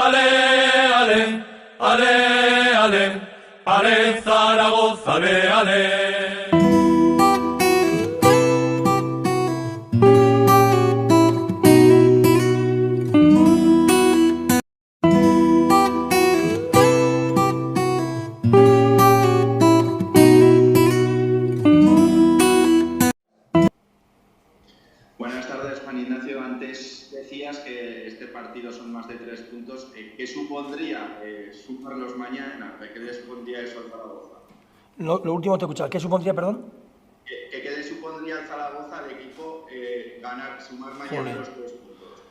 Ale, ale, ale, ale, ale Zaragoza, ale, ale. Buenas tardes, Juan Ignacio. Antes decías que este partido son más de 3 puntos. ¿Qué supondría sumarlos mañana? ¿Qué le supondría eso al Zaragoza? Lo último te he escuchado. ¿Qué supondría, perdón? ¿Qué le supondría al Zaragoza al equipo sumar mañana los 3 puntos?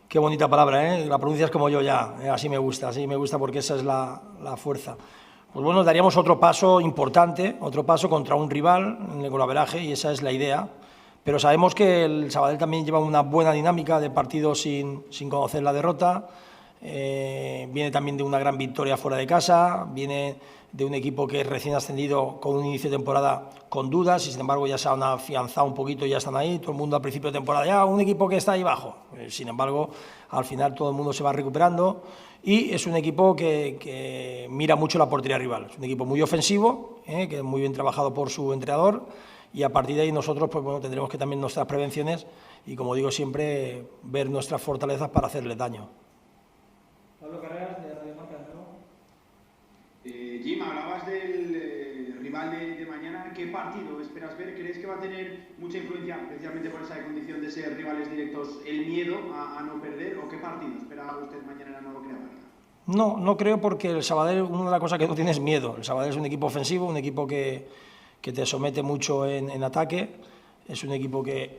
Qué bonita palabra, ¿eh? La pronuncias como yo ya. Así me gusta porque esa es la fuerza. Pues bueno, daríamos otro paso importante, otro paso contra un rival en el golaveraje, y esa es la idea. Pero sabemos que el Sabadell también lleva una buena dinámica de partido sin conocer la derrota. Viene también de una gran victoria fuera de casa, viene de un equipo que es recién ascendido con un inicio de temporada con dudas y sin embargo ya se han afianzado un poquito y ya están ahí. Todo el mundo al principio de temporada, ya un equipo que está ahí bajo. Sin embargo, al final todo el mundo se va recuperando y es un equipo que mira mucho la portería rival. Es un equipo muy ofensivo, que es muy bien trabajado por su entrenador. Y a partir de ahí nosotros pues bueno, tendremos que también nuestras prevenciones y, como digo siempre, ver nuestras fortalezas para hacerles daño. Pablo Carreras, de Radio Marca, Jim, hablabas del rival de mañana. ¿Qué partido esperas ver? ¿Crees que va a tener mucha influencia, precisamente por esa condición de ser rivales directos, el miedo a no perder? ¿O qué partido espera usted mañana en la Nueva Creamarca? No creo, porque el Sabadell, una de las cosas que no tiene es miedo. El Sabadell es un equipo ofensivo, un equipo que te somete mucho en ataque, es un equipo que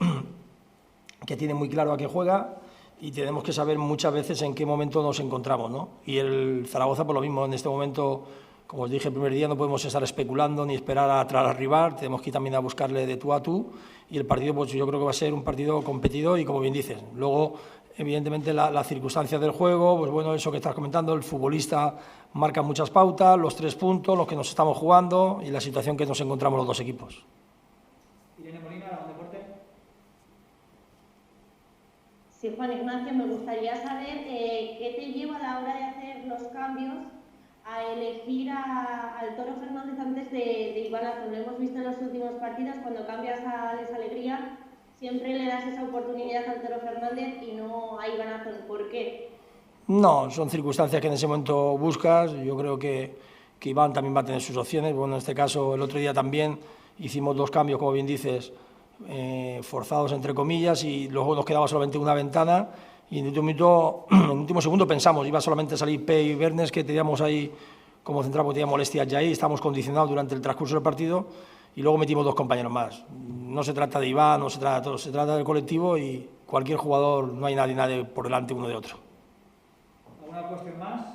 tiene muy claro a qué juega y tenemos que saber muchas veces en qué momento nos encontramos, ¿no? Y el Zaragoza por lo mismo, en este momento, como os dije el primer día, no podemos estar especulando ni esperar a atrás al rival, tenemos que ir también a buscarle de tú a tú, y el partido pues yo creo que va a ser un partido competido y, como bien dices, luego evidentemente las circunstancias del juego, pues bueno, eso que estás comentando, el futbolista marca muchas pautas, los 3 puntos, los que nos estamos jugando y la situación que nos encontramos los dos equipos. Irene Molina, Deporte. Sí, Juan Ignacio, me gustaría saber qué te lleva a la hora de hacer los cambios a elegir al Toro Fernández antes de Iván Azón. Lo hemos visto en los últimos partidos, cuando cambias a Alex Alegría, siempre le das esa oportunidad al Toro Fernández y no a Iván Azón. ¿Por qué? No, son circunstancias que en ese momento buscas. Yo creo que Iván también va a tener sus opciones. Bueno, en este caso, el otro día también hicimos 2 cambios, como bien dices, forzados entre comillas, y luego nos quedaba solamente una ventana y en el último segundo pensamos, iba solamente a salir Pei y Bernes, que teníamos ahí como central porque tenía molestias ya ahí, estábamos condicionados durante el transcurso del partido, y luego metimos 2 compañeros más. No se trata de Iván, no se trata de todo, se trata del colectivo, y cualquier jugador, no hay nadie por delante uno de otro. ¿Alguna cuestión más?